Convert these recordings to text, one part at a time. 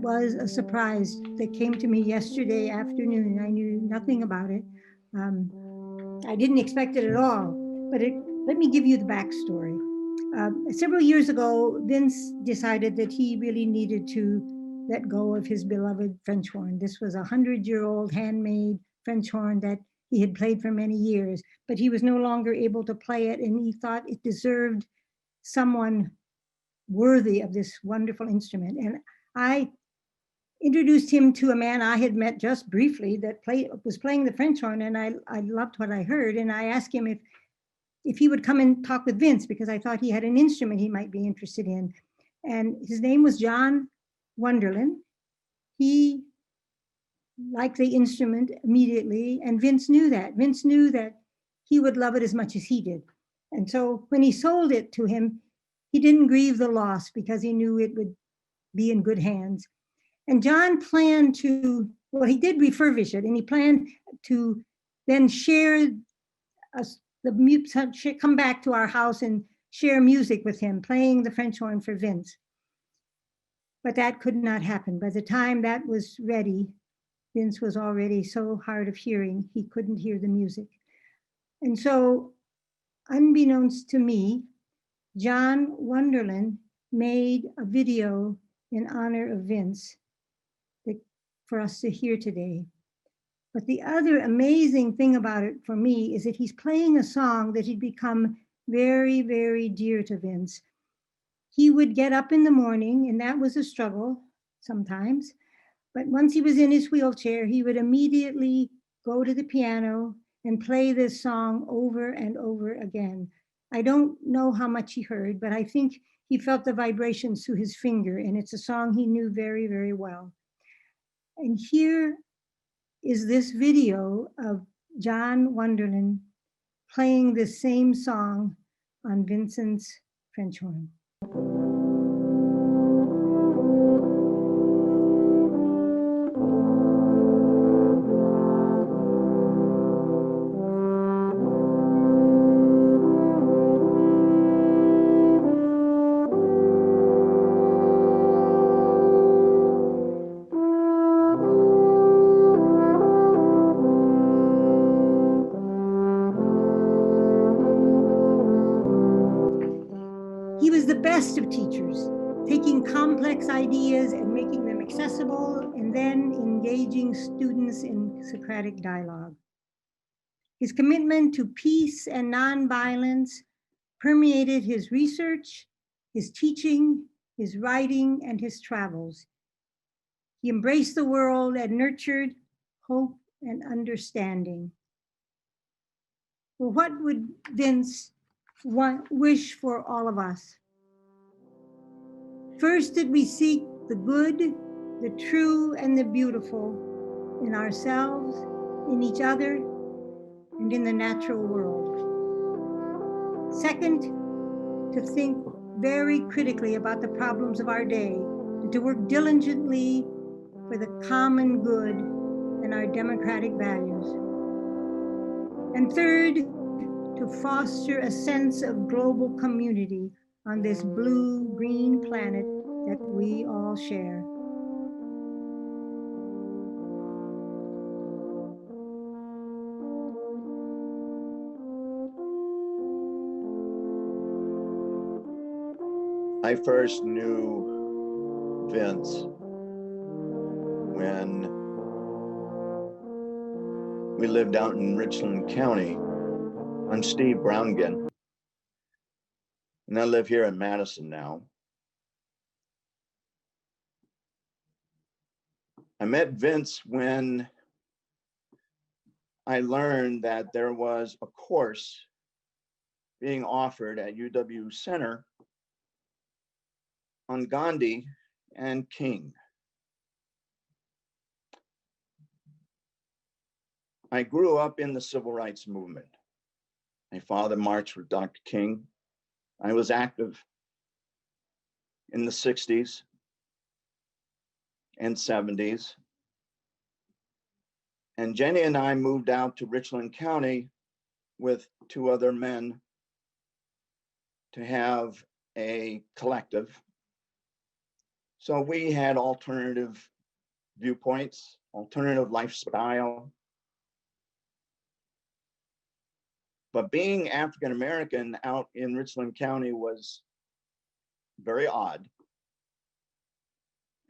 was a surprise that came to me yesterday afternoon. I knew nothing about it. I didn't expect it at all, but let me give you the backstory. Several years ago, Vince decided that he really needed to let go of his beloved French horn. This was a 100-year-old handmade French horn that he had played for many years, but he was no longer able to play it, and he thought it deserved someone worthy of this wonderful instrument. And I introduced him to a man I had met just briefly that was playing the French horn, and I loved what I heard. And I asked him if he would come and talk with Vince, because I thought he had an instrument he might be interested in. And his name was John Wonderland. He liked the instrument immediately, and Vince knew that. Vince knew that he would love it as much as he did. And so when he sold it to him, he didn't grieve the loss because he knew it would be in good hands. And John planned to, well, he did refurbish it, and he planned to then share come back to our house and share music with him, playing the French horn for Vince. But that could not happen. By the time that was ready, Vince was already so hard of hearing, he couldn't hear the music. And so, unbeknownst to me, John Wonderland made a video in honor of Vince for us to hear today. But the other amazing thing about it for me is that he's playing a song that had become very, very dear to Vince. He would get up in the morning, and that was a struggle sometimes. But once he was in his wheelchair, he would immediately go to the piano and play this song over and over again. I don't know how much he heard, but I think he felt the vibrations through his finger, and it's a song he knew very, very well. And here is this video of John Wonderland playing the same song on Vincent's French horn. Best of teachers, taking complex ideas and making them accessible, and then engaging students in Socratic dialogue. His commitment to peace and nonviolence permeated his research, his teaching, his writing, and his travels. He embraced the world and nurtured hope and understanding. Well, what would Vince wish for all of us? First, that we seek the good, the true, and the beautiful in ourselves, in each other, and in the natural world. Second, to think very critically about the problems of our day, and to work diligently for the common good and our democratic values. And third, to foster a sense of global community on this blue-green planet that we all share. I first knew Vince when we lived out in Richland County. I'm Steve Braunginn, and I live here in Madison now. I met Vince when I learned that there was a course being offered at UW Center on Gandhi and King. I grew up in the civil rights movement. My father marched with Dr. King. I was active in the 60s and 70s. And Jenny and I moved out to Richland County with two other men to have a collective So we had alternative viewpoints, alternative lifestyle. But being African American out in Richland County was very odd.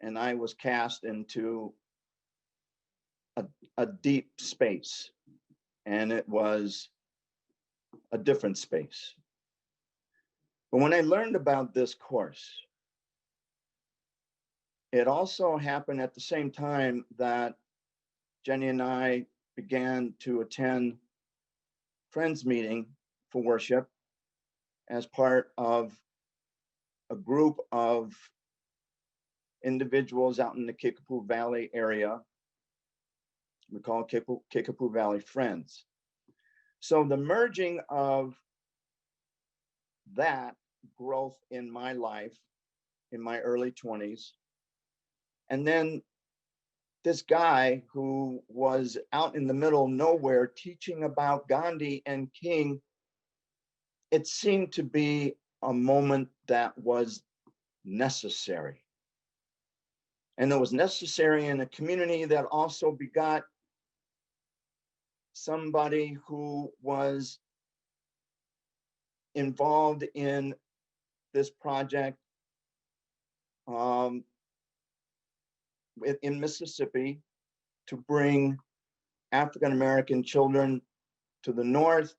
And I was cast into a deep space, and it was a different space. But when I learned about this course, it also happened at the same time that Jenny and I began to attend Friends meeting for worship as part of a group of individuals out in the Kickapoo Valley area. We call it Kickapoo Valley Friends. So the merging of that growth in my life in my early 20s, and then this guy who was out in the middle of nowhere teaching about Gandhi and King, it seemed to be a moment that was necessary. And it was necessary in a community that also begot somebody who was involved in this project in Mississippi to bring African-American children to the North.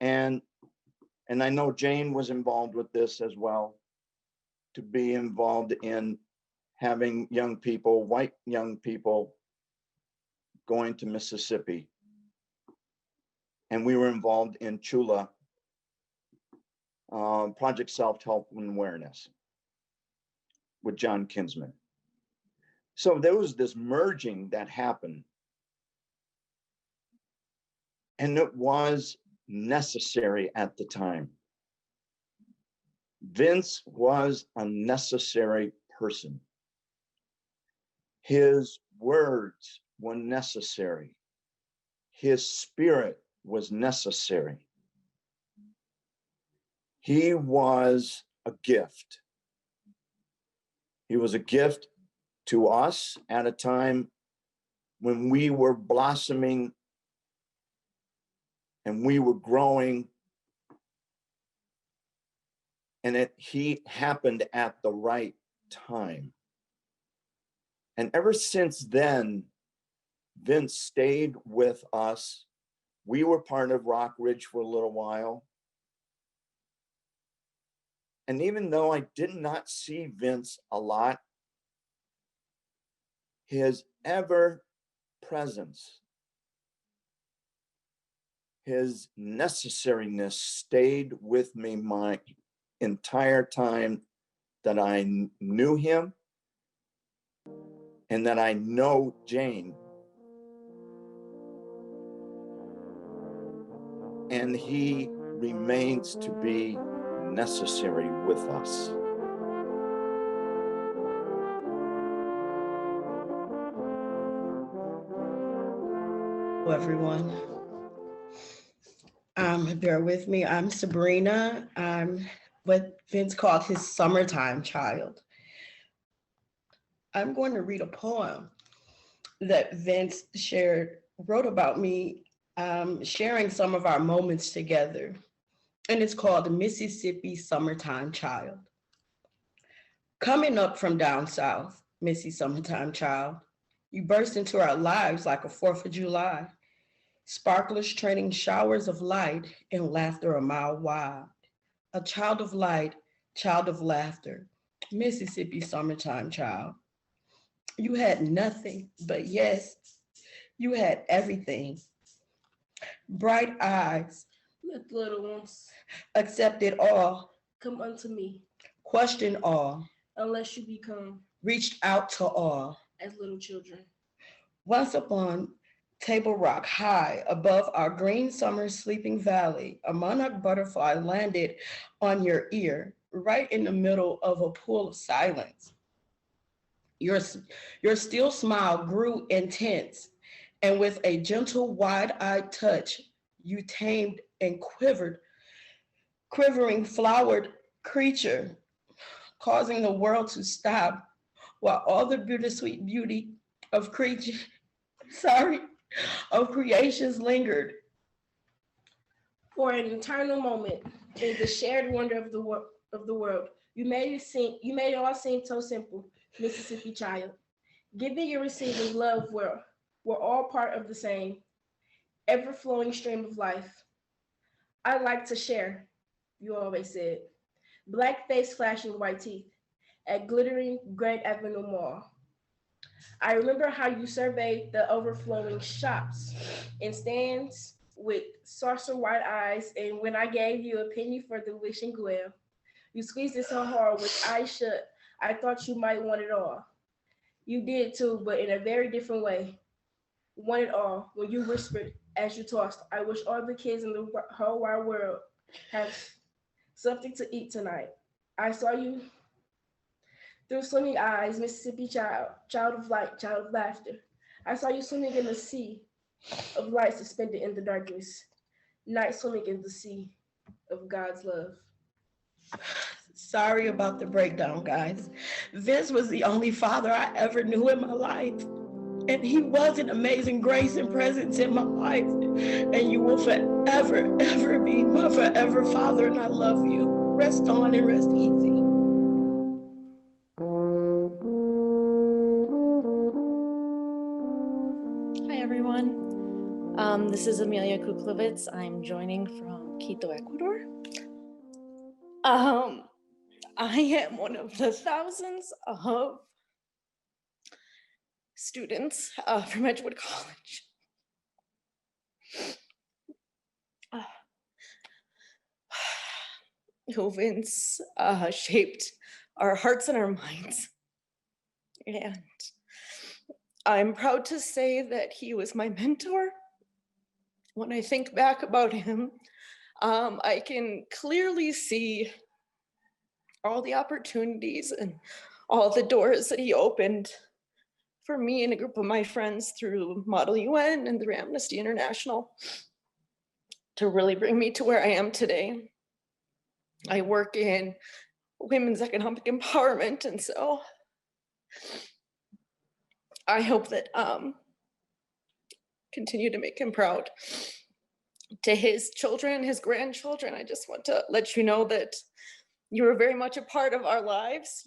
And I know Jane was involved with this as well, to be involved in having young people, white young people, going to Mississippi. And we were involved in Chula, Project Self-Help and Awareness with John Kinsman. So there was this merging that happened. And it was necessary at the time. Vince was a necessary person. His words were necessary. His spirit was necessary. He was a gift. He was a gift to us at a time when we were blossoming and we were growing, and he happened at the right time. And ever since then, Vince stayed with us. We were part of Rock Ridge for a little while. And even though I did not see Vince a lot, his ever presence, his necessariness stayed with me my entire time that I knew him and that I know Jane. And he remains to be necessary with us. Hello, everyone. Bear with me. I'm Sabrina. I'm what Vince called his summertime child. I'm going to read a poem that Vince wrote about me, sharing some of our moments together. And it's called Mississippi Summertime Child. Coming up from down south, Missy Summertime Child, you burst into our lives like a 4th of July. Sparklers training showers of light and laughter a mile wide. A child of light, child of laughter, Mississippi Summertime Child. You had nothing, but yes, you had everything. Bright eyes, Let the little ones accept it all, come unto me, question all, unless you become reached out to all. as little children. Once upon Table Rock, high above our green summer sleeping valley, a monarch butterfly landed on your ear, right in the middle of a pool of silence. Your still smile grew intense, and with a gentle, wide-eyed touch, you tamed and quivering flowered creature, causing the world to stop while all the bittersweet beauty of of creations lingered. For an eternal moment in the shared wonder of the world, you made it all seem so simple, Mississippi child. Giving and receiving love were all part of the same, ever-flowing stream of life. I like to share, you always said. Black face flashing white teeth at glittering Grand Avenue Mall. I remember how you surveyed the overflowing shops and stands with saucer white eyes, and when I gave you a penny for the wishing well, you squeezed it so hard with eyes shut, I thought you might want it all. You did too, but in a very different way. Want it all when you whispered as you tossed, I wish all the kids in the whole wide world have something to eat tonight. I saw you through swimming eyes, Mississippi child, child of light, child of laughter. I saw you swimming in the sea of light suspended in the darkness, night swimming in the sea of God's love. Sorry about the breakdown, guys. Vince was the only father I ever knew in my life. And he was an amazing grace and presence in my life. And you will forever, ever be my forever father, and I love you. Rest on and rest easy. Hi, everyone. This is Amelia Kuklewicz. I'm joining from Quito, Ecuador. I am one of the thousands of students from Edgewood College. Who Vince shaped our hearts and our minds. And I'm proud to say that he was my mentor. When I think back about him, I can clearly see all the opportunities and all the doors that he opened for me and a group of my friends through Model UN and through Amnesty International to really bring me to where I am today. I work in women's economic empowerment, and so I hope that continue to make him proud. To his children, his grandchildren, I just want to let you know that you were very much a part of our lives.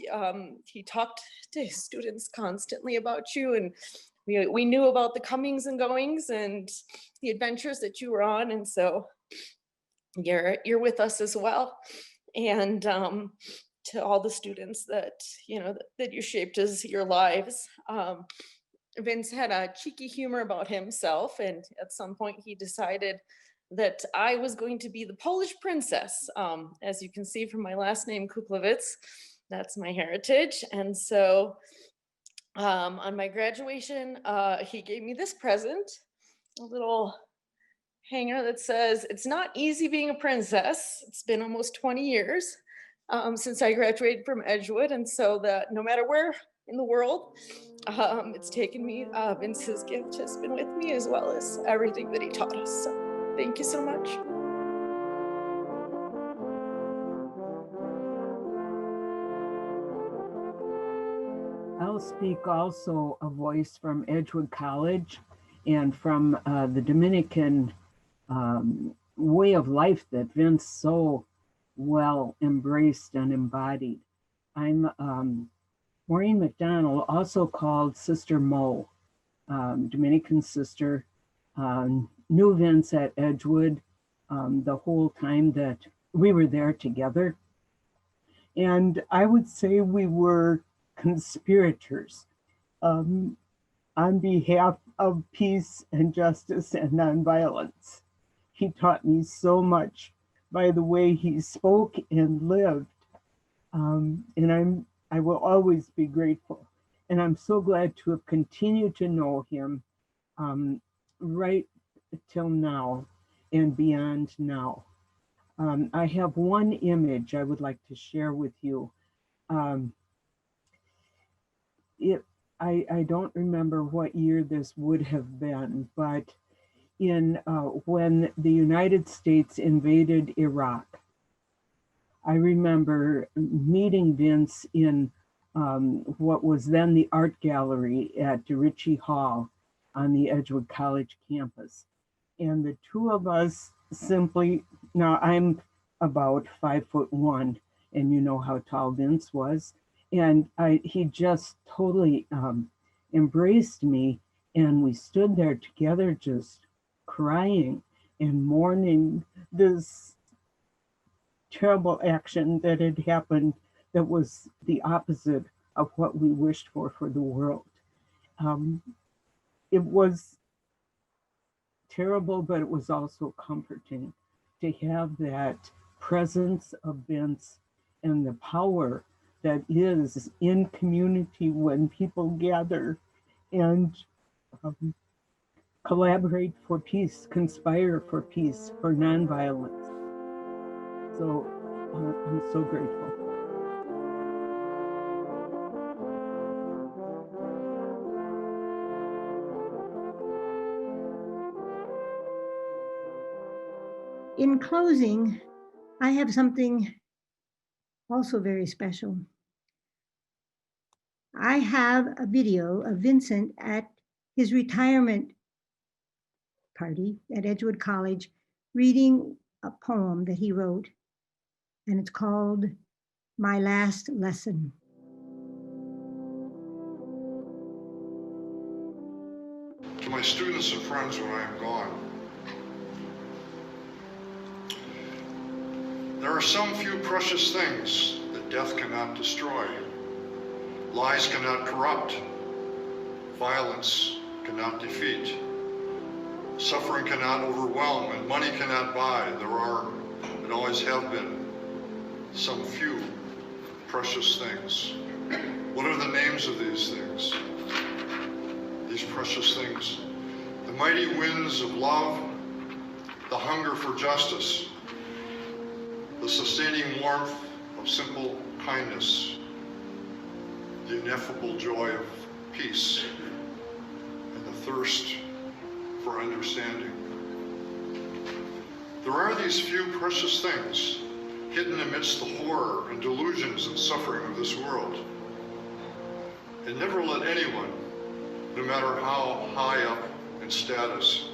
He talked to his students constantly about you, and we knew about the comings and goings and the adventures that you were on, and so you're with us as well. And to all the students that that you shaped as your lives. Vince had a cheeky humor about himself, and at some point he decided that I was going to be the Polish princess. As you can see from my last name, Kuklewicz, that's my heritage. And so on my graduation, he gave me this present, a little hanger that says, "It's not easy being a princess." It's been almost 20 years since I graduated from Edgewood. And so that no matter where in the world it's taken me, Vince's gift has been with me, as well as everything that he taught us. So thank you so much. I'll speak also a voice from Edgewood College and from the Dominican way of life that Vince so well embraced and embodied. I'm Maureen McDonnell, also called Sister Mo, Dominican sister, knew Vince at Edgewood the whole time that we were there together. And I would say we were conspirators on behalf of peace and justice and nonviolence. He taught me so much by the way he spoke and lived. And I will always be grateful. And I'm so glad to have continued to know him right till now and beyond now. I have one image I would like to share with you. I don't remember what year this would have been, but when the United States invaded Iraq, I remember meeting Vince in what was then the art gallery at DeRicci Hall on the Edgewood College campus. And the two of us simply, now I'm about 5'1", and you know how tall Vince was. And he just totally embraced me, and we stood there together just crying and mourning this terrible action that had happened that was the opposite of what we wished for the world. It was terrible, but it was also comforting to have that presence of Vince and the power that is in community when people gather and collaborate for peace, conspire for peace, for nonviolence. So I'm so grateful. In closing, I have something also very special. I have a video of Vincent at his retirement party at Edgewood College reading a poem that he wrote, and it's called My Last Lesson. To my students and friends when I am gone, there are some few precious things that death cannot destroy. Lies cannot corrupt. Violence cannot defeat. Suffering cannot overwhelm, and money cannot buy. There are, and always have been, some few precious things. What are the names of these things? These precious things. The mighty winds of love, the hunger for justice, the sustaining warmth of simple kindness, the ineffable joy of peace, and the thirst for understanding. There are these few precious things hidden amidst the horror and delusions and suffering of this world. And never let anyone, no matter how high up in status,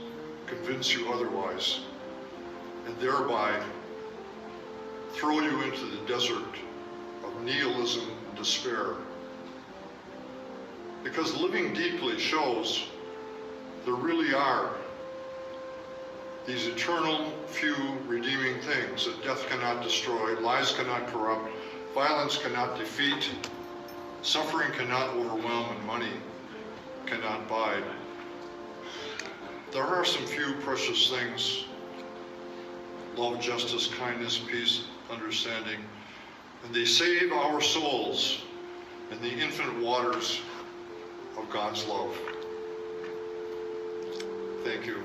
convince you otherwise, and thereby throw you into the desert of nihilism and despair. Because living deeply shows there really are these eternal, few redeeming things that death cannot destroy, lies cannot corrupt, violence cannot defeat, suffering cannot overwhelm, and money cannot buy. There are some few precious things: love, justice, kindness, peace, understanding, and they save our souls in the infinite waters of God's love. Thank you.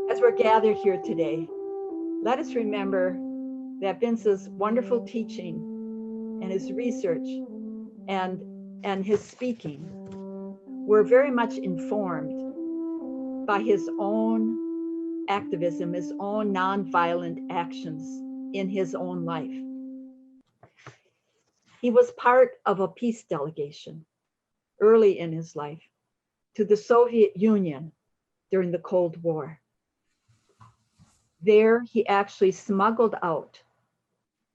As we're gathered here today, let us remember that Vince's wonderful teaching and his research and his speaking were very much informed by his own activism, his own nonviolent actions in his own life. He was part of a peace delegation early in his life to the Soviet Union during the Cold War. There, he actually smuggled out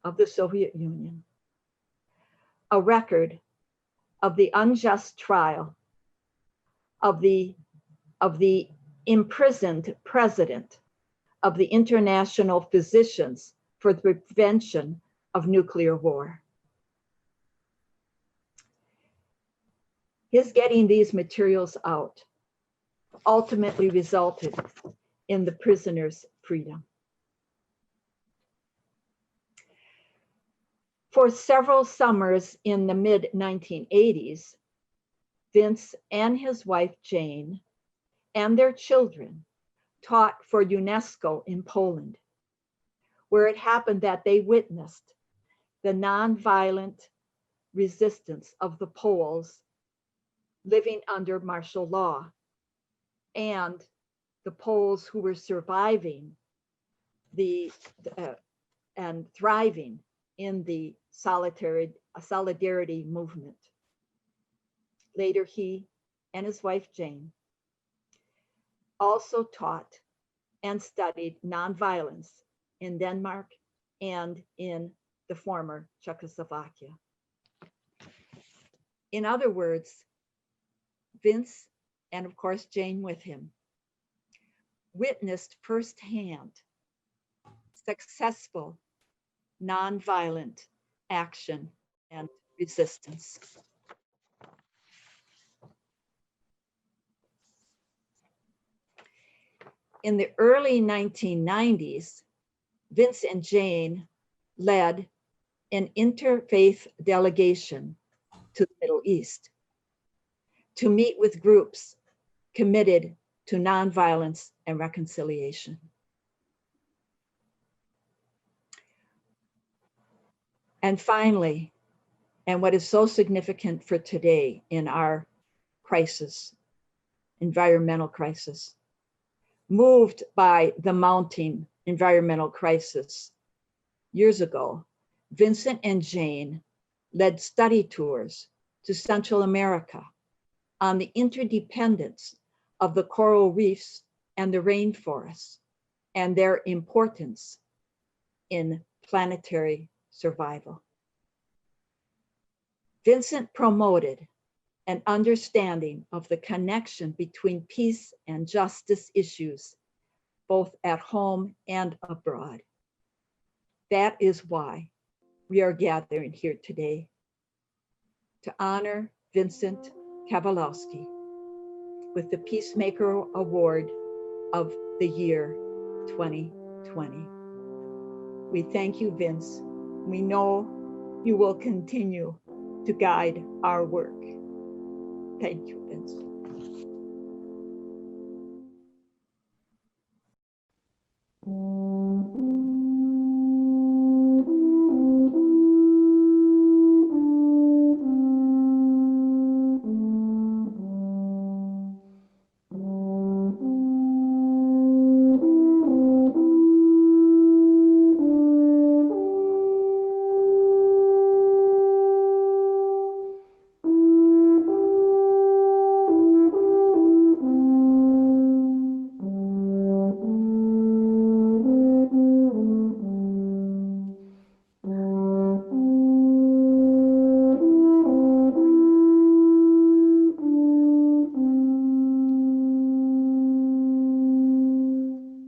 of the Soviet Union a record of the unjust trial of the imprisoned president of the International Physicians for the Prevention of Nuclear War. His getting these materials out ultimately resulted in the prisoner's freedom. For several summers in the mid-1980s, Vince and his wife Jane and their children taught for UNESCO in Poland, where it happened that they witnessed the nonviolent resistance of the Poles living under martial law and the Poles who were surviving and thriving in the solidarity movement. Later, he and his wife Jane also taught and studied nonviolence in Denmark and in the former Czechoslovakia. In other words, Vince, and of course Jane with him, witnessed firsthand successful nonviolent action and resistance. In the early 1990s, Vince and Jane led an interfaith delegation to the Middle East to meet with groups committed to nonviolence and reconciliation. And finally, and what is so significant for today in our crisis, environmental crisis, moved by the mounting environmental crisis years ago, Vincent and Jane led study tours to Central America on the interdependence of the coral reefs and the rainforests and their importance in planetary survival. Vincent promoted an understanding of the connection between peace and justice issues, both at home and abroad. That is why we are gathering here today, to honor Vincent Kavaloski with the Peacemaker Award of the year 2020. We thank you, Vince. We know you will continue to guide our work. Thank you, Vince.